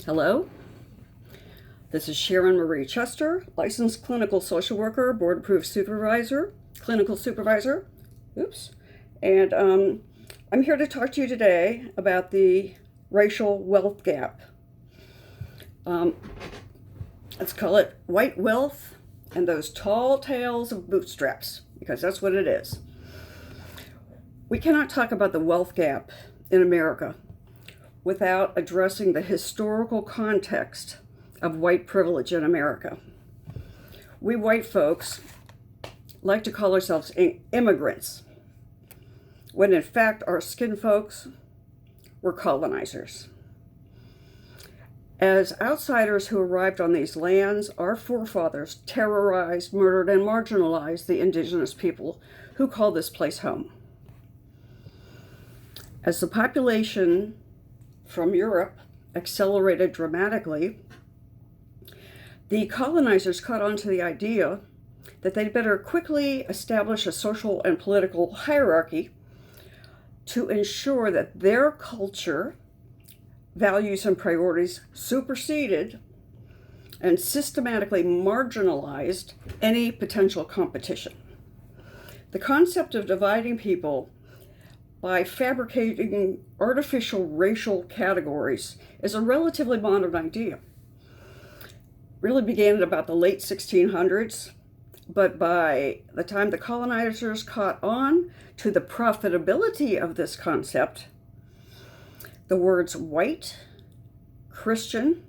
Hello, this is Sharon Marie Chester, licensed clinical social worker, board-approved supervisor, clinical supervisor. And I'm here to talk to you today about the racial wealth gap. Let's call it white wealth and those tall tales of bootstraps, because that's what it is. We cannot talk about the wealth gap in America without addressing the historical context of white privilege in America. We white folks like to call ourselves immigrants, when in fact our skin folks were colonizers. As outsiders who arrived on these lands, our forefathers terrorized, murdered, and marginalized the indigenous people who called this place home. As the population from Europe accelerated dramatically, the colonizers caught on to the idea that they'd better quickly establish a social and political hierarchy to ensure that their culture, values, and priorities superseded and systematically marginalized any potential competition. The concept of dividing people by fabricating artificial racial categories is a relatively modern idea. Really began at about the late 1600s, but by the time the colonizers caught on to the profitability of this concept, the words white, Christian,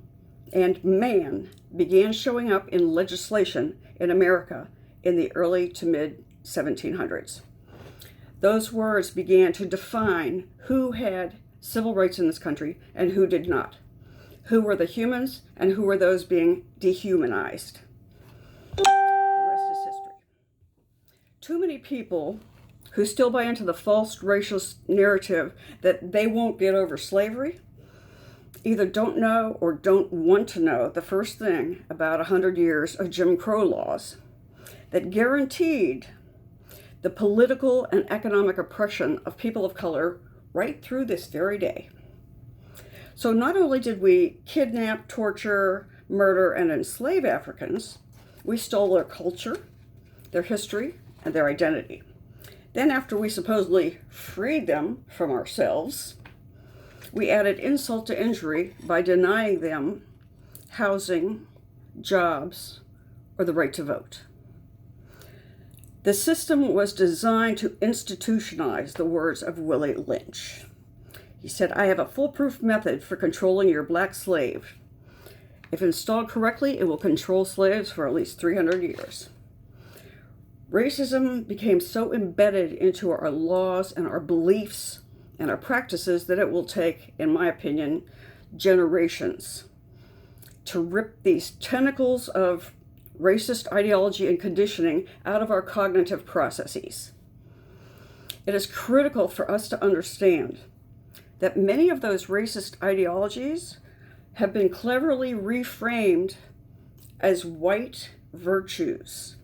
and man began showing up in legislation in America in the early to mid 1700s. Those words began to define who had civil rights in this country and who did not. Who were the humans and who were those being dehumanized. The rest is history. Too many people who still buy into the false racist narrative that they won't get over slavery either don't know or don't want to know the first thing about 100 years of Jim Crow laws that guaranteed the political and economic oppression of people of color right through this very day. So not only did we kidnap, torture, murder, and enslave Africans, we stole their culture, their history, and their identity. Then after we supposedly freed them from ourselves, we added insult to injury by denying them housing, jobs, or the right to vote. The system was designed to institutionalize the words of Willie Lynch. He said, "I have a foolproof method for controlling your black slave. If installed correctly, it will control slaves for at least 300 years. Racism became so embedded into our laws and our beliefs and our practices that it will take, in my opinion, generations to rip these tentacles of racist ideology and conditioning out of our cognitive processes. It is critical for us to understand that many of those racist ideologies have been cleverly reframed as white virtues.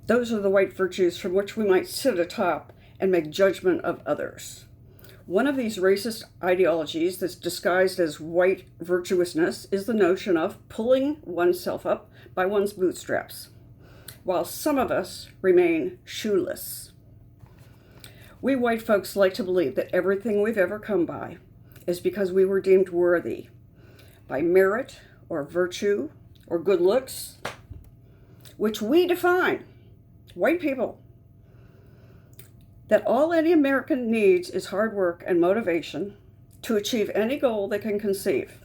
Those are the white virtues from which we might sit atop and make judgment of others. One of these racist ideologies that's disguised as white virtuousness is the notion of pulling oneself up by one's bootstraps, while some of us remain shoeless. We white folks like to believe that everything we've ever come by is because we were deemed worthy by merit or virtue or good looks, which we define, white people, that all any American needs is hard work and motivation to achieve any goal they can conceive.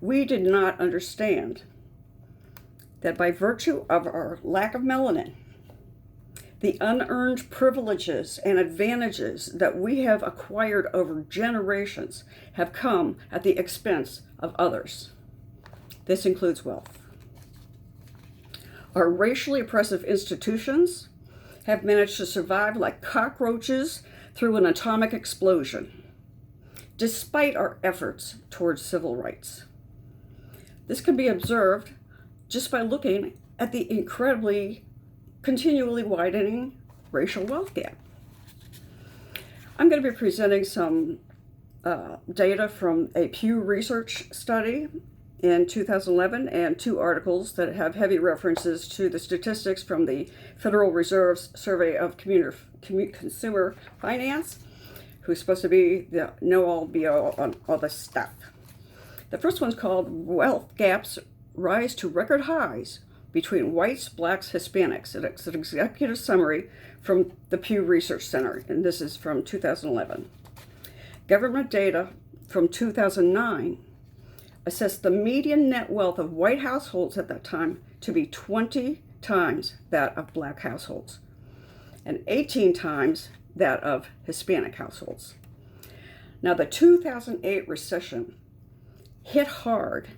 We did not understand that by virtue of our lack of melanin, the unearned privileges and advantages that we have acquired over generations have come at the expense of others. This includes wealth. Our racially oppressive institutions have managed to survive like cockroaches through an atomic explosion, despite our efforts towards civil rights. This can be observed just by looking at the incredibly, continually widening racial wealth gap. I'm going to be presenting some data from a Pew Research study in 2011 and 2 articles that have heavy references to the statistics from the Federal Reserve's Survey of Consumer Finance, who's supposed to be the know-all, be-all on all this stuff. The first one's called Wealth Gaps Rise to Record Highs Between Whites, Blacks, Hispanics. It's an executive summary from the Pew Research Center, and this is from 2011. Government data from 2009 assessed the median net wealth of white households at that time to be 20 times that of black households and 18 times that of Hispanic households. Now, the 2008 recession hit hard,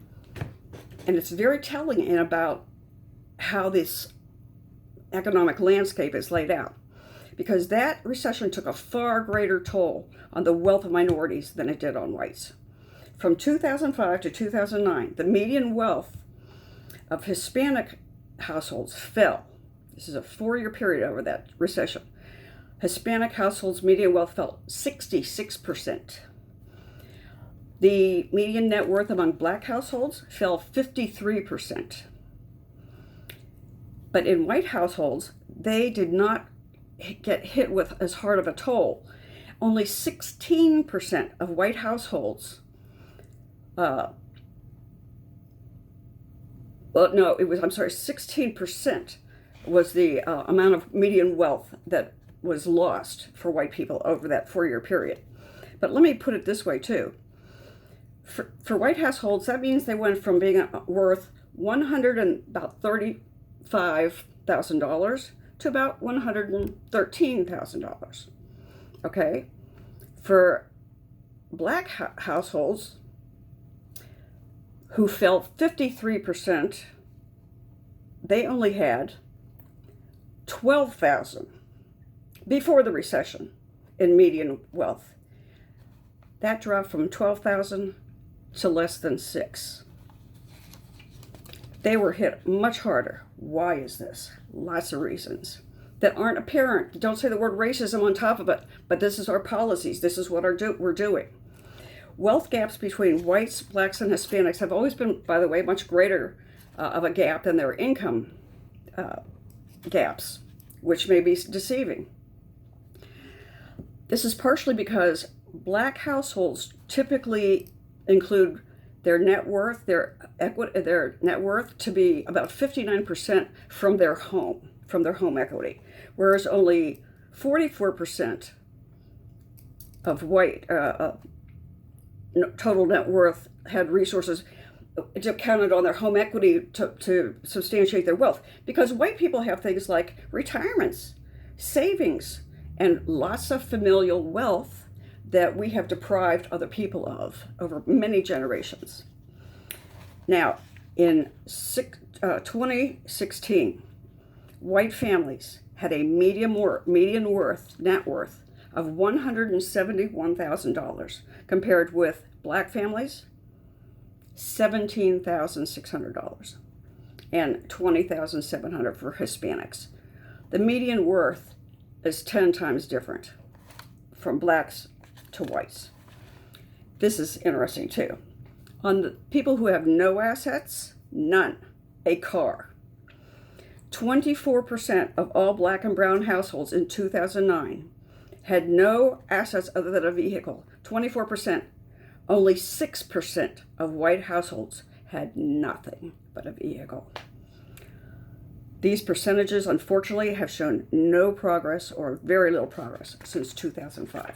and it's very telling in about how this economic landscape is laid out, because that recession took a far greater toll on the wealth of minorities than it did on whites. From 2005 to 2009, the median wealth of Hispanic households fell. This is a 4-year period over that recession. Hispanic households' median wealth fell 66%. The median net worth among black households fell 53%. But in white households, they did not get hit with as hard of a toll. Only 16% of white households, 16% was the amount of median wealth that was lost for white people over that 4-year period. But let me put it this way too. For white households, that means they went from being worth $135,000 to about $113,000. Okay? For black households, who fell 53%, they only had $12,000 before the recession in median wealth. That dropped from $12,000 to less than $6,000. They were hit much harder. Why is this? Lots of reasons that aren't apparent. Don't say the word racism on top of it, but this is our policies. This is what we're doing. Wealth gaps between whites, blacks, and Hispanics have always been, by the way, much greater of a gap than their income gaps, which may be deceiving. This is partially because black households typically include their net worth, their net worth to be about 59% from their home equity, whereas only 44% of white total net worth had resources counted on their home equity to substantiate their wealth, because white people have things like retirements, savings, and lots of familial wealth that we have deprived other people of over many generations. Now, in 2016, white families had a median net worth of $171,000, compared with black families, $17,600, and $20,700 for Hispanics. The median worth is 10 times different from blacks to whites. This is interesting too. On the people who have no assets, none, a car. 24% of all black and brown households in 2009 had no assets other than a vehicle. 24%. Only 6% of white households had nothing but a vehicle. These percentages, unfortunately, have shown no progress or very little progress since 2005.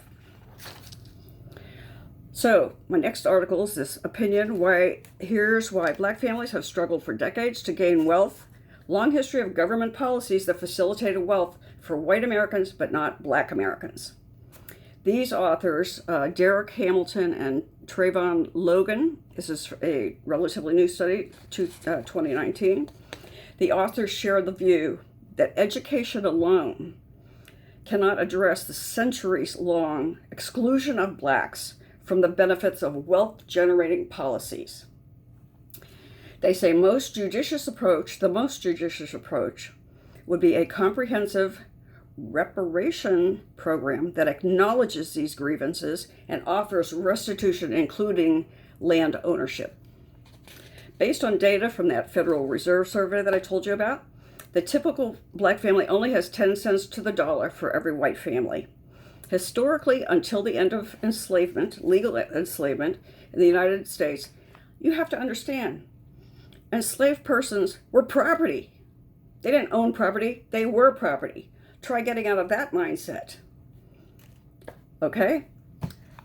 So, my next article is this opinion, here's why black families have struggled for decades to gain wealth. Long history of government policies that facilitated wealth for white Americans but not black Americans. These authors, Derek Hamilton and Trayvon Logan, this is a relatively new study, 2019. The authors share the view that education alone cannot address the centuries-long exclusion of blacks from the benefits of wealth-generating policies. They say the most judicious approach would be a comprehensive reparation program that acknowledges these grievances and offers restitution, including land ownership. Based on data from that Federal Reserve survey that I told you about, the typical black family only has 10 cents to the dollar for every white family. Historically, until the end of enslavement, legal enslavement in the United States, you have to understand, enslaved persons were property. They didn't own property, they were property. Try getting out of that mindset. Okay?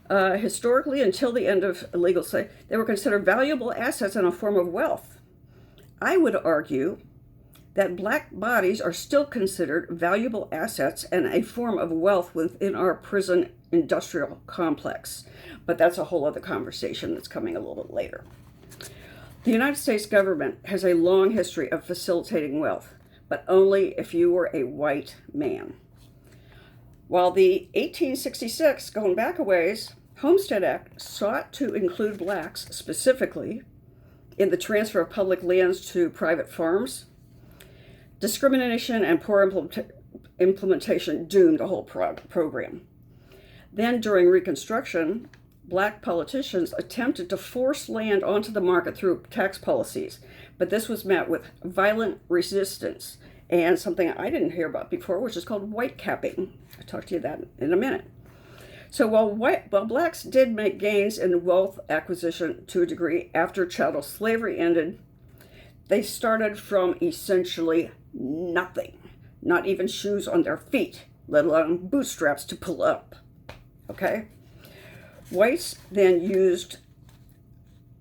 Historically, until the end of legal slavery, they were considered valuable assets and a form of wealth. I would argue that black bodies are still considered valuable assets and a form of wealth within our prison industrial complex. But that's a whole other conversation that's coming a little bit later. The United States government has a long history of facilitating wealth, but only if you were a white man. While the 1866, going back a ways, Homestead Act sought to include blacks specifically in the transfer of public lands to private farms, discrimination and poor implementation doomed the whole program. Then during Reconstruction, black politicians attempted to force land onto the market through tax policies, but this was met with violent resistance and something I didn't hear about before, which is called white capping. I'll talk to you that in a minute. So while blacks did make gains in wealth acquisition to a degree after chattel slavery ended, they started from essentially nothing, not even shoes on their feet, let alone bootstraps to pull up. Okay? Whites then used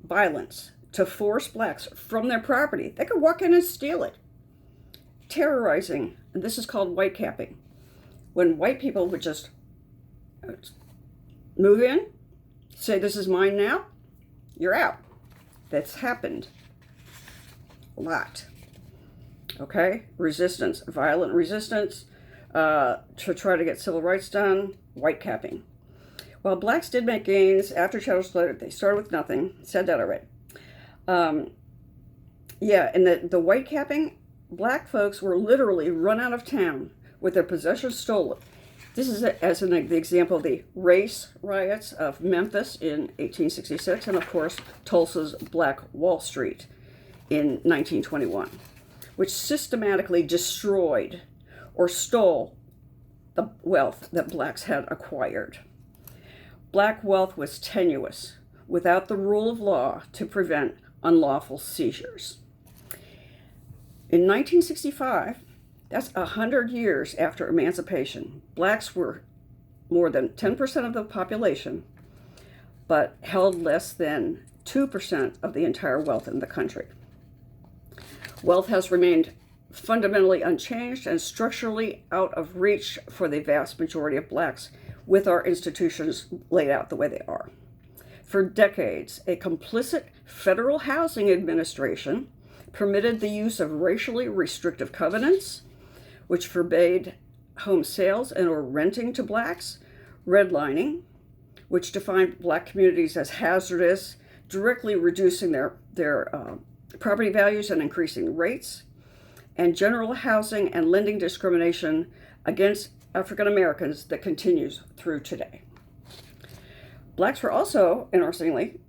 violence to force blacks from their property. They could walk in and steal it. Terrorizing, and this is called white capping. When white people would just move in, say, this is mine now, you're out. That's happened a lot. Okay? Resistance, violent resistance to try to get civil rights done, white capping. While blacks did make gains after chattel slavery, they started with nothing. Said that already. And the white capping, black folks were literally run out of town with their possessions stolen. This is as an example of the race riots of Memphis in 1866 and, of course, Tulsa's Black Wall Street in 1921, which systematically destroyed or stole the wealth that blacks had acquired. Black wealth was tenuous, without the rule of law to prevent unlawful seizures. In 1965, that's 100 years after emancipation, blacks were more than 10% of the population, but held less than 2% of the entire wealth in the country. Wealth has remained fundamentally unchanged and structurally out of reach for the vast majority of blacks, with our institutions laid out the way they are. For decades, a complicit Federal Housing Administration permitted the use of racially restrictive covenants, which forbade home sales and or renting to blacks, redlining, which defined black communities as hazardous, directly reducing their property values and increasing rates, and general housing and lending discrimination against African Americans that continues through today. Blacks were also, interestingly,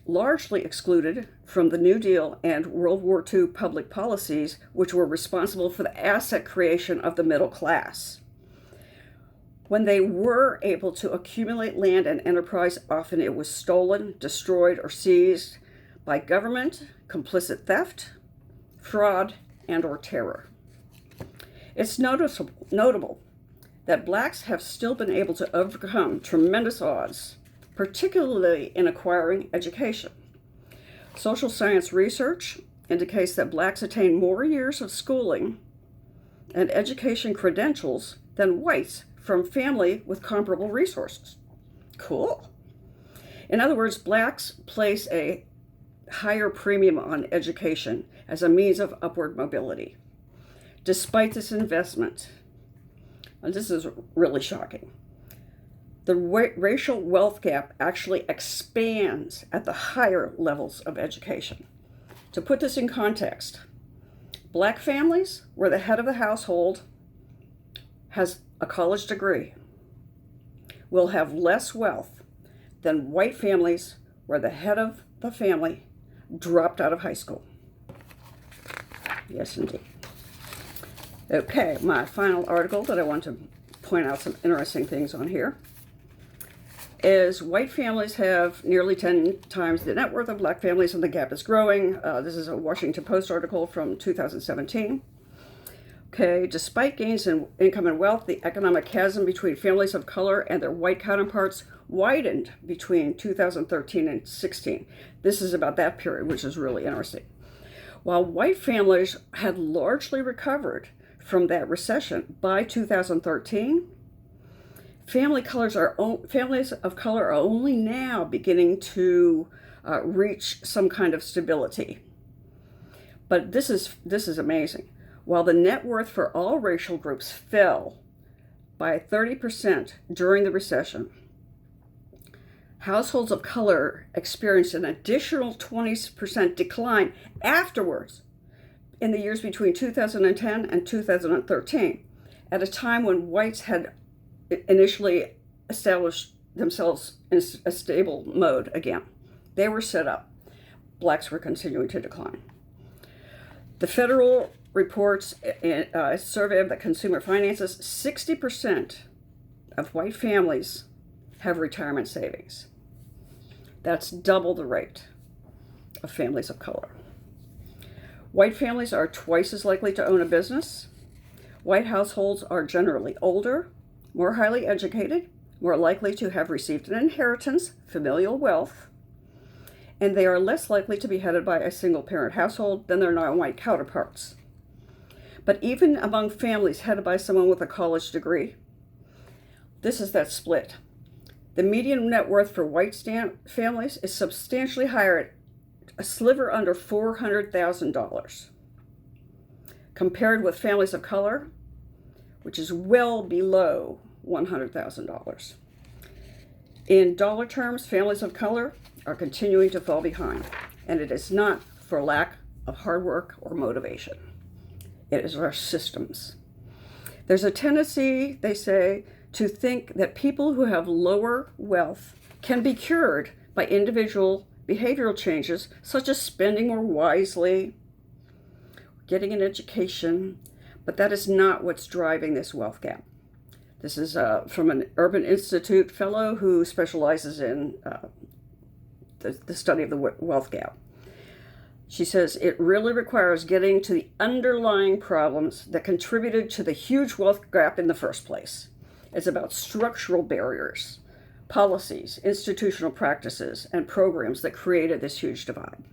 largely excluded from the New Deal and World War II public policies, which were responsible for the asset creation of the middle class. When they were able to accumulate land and enterprise, often it was stolen, destroyed, or seized by government, complicit theft, fraud, and or terror. It's notable that blacks have still been able to overcome tremendous odds, particularly in acquiring education. Social science research indicates that blacks attain more years of schooling and education credentials than whites from family with comparable resources. Cool. In other words, blacks place a higher premium on education as a means of upward mobility. Despite this investment, and this is really shocking, the racial wealth gap actually expands at the higher levels of education. To put this in context, black families were the head of the household has a college degree will have less wealth than white families where the head of the family dropped out of high school. Yes, indeed. Okay, my final article that I want to point out some interesting things on here is white families have nearly 10 times the net worth of black families, and the gap is growing. This is a Washington Post article from 2017. Okay, despite gains in income and wealth, the economic chasm between families of color and their white counterparts widened between 2013 and 16. This is about that period, which is really interesting. While white families had largely recovered from that recession by 2013, families of color are only now beginning to reach some kind of stability. But this is amazing. While the net worth for all racial groups fell by 30% during the recession, households of color experienced an additional 20% decline afterwards in the years between 2010 and 2013, at a time when whites had initially established themselves in a stable mode again. They were set up. Blacks were continuing to decline. The federal reports a survey of the consumer finances, 60% of white families have retirement savings. That's double the rate of families of color. White families are twice as likely to own a business. White households are generally older, more highly educated, more likely to have received an inheritance, familial wealth, and they are less likely to be headed by a single-parent household than their non-white counterparts. But even among families headed by someone with a college degree, this is that split. The median net worth for white families is substantially higher at a sliver under $400,000, compared with families of color, which is well below $100,000. In dollar terms, families of color are continuing to fall behind, and it is not for lack of hard work or motivation. It is our systems. There's a tendency, they say, to think that people who have lower wealth can be cured by individual behavioral changes, such as spending more wisely, getting an education, but that is not what's driving this wealth gap. This is from an Urban Institute fellow who specializes in the study of the wealth gap. She says it really requires getting to the underlying problems that contributed to the huge wealth gap in the first place. It's about structural barriers, policies, institutional practices, and programs that created this huge divide.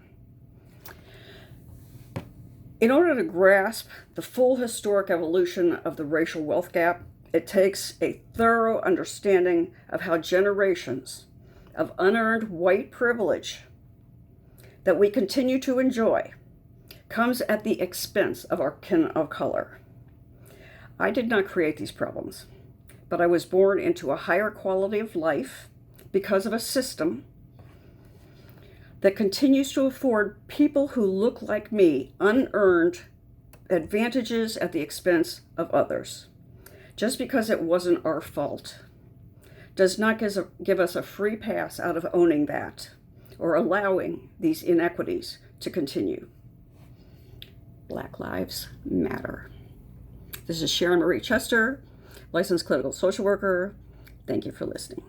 In order to grasp the full historic evolution of the racial wealth gap, it takes a thorough understanding of how generations of unearned white privilege that we continue to enjoy comes at the expense of our kin of color. I did not create these problems, but I was born into a higher quality of life because of a system that continues to afford people who look like me unearned advantages at the expense of others. Just because it wasn't our fault does not give us a free pass out of owning that or allowing these inequities to continue. Black Lives Matter. This is Sharon Marie Chester, licensed clinical social worker. Thank you for listening.